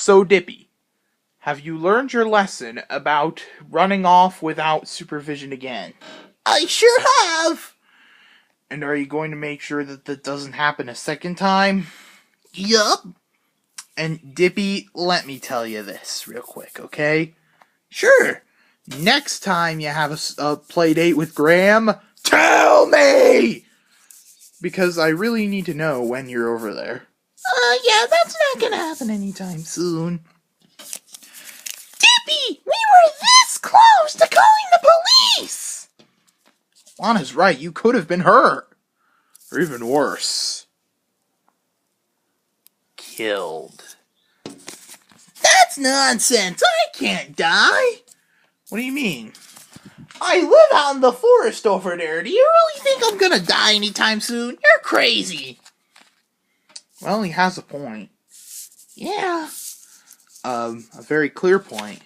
So, Dippy, have you learned your lesson about running off without supervision again? I sure have! And are you going to make sure that that doesn't happen a second time? Yup. And Dippy, let me tell you this real quick, okay? Sure. Next time you have a play date with Graham, tell me! Because I really need to know when you're over there. Yeah, that's not gonna happen Anytime soon. Dippy, we were this close to calling the police! Lana's right, you could have been hurt. Or even worse. Killed. That's nonsense. I can't die. What do you mean? I live out in the forest over there. Do you really think I'm gonna die anytime soon? You're crazy. Well, he has a point. Yeah. A very clear point.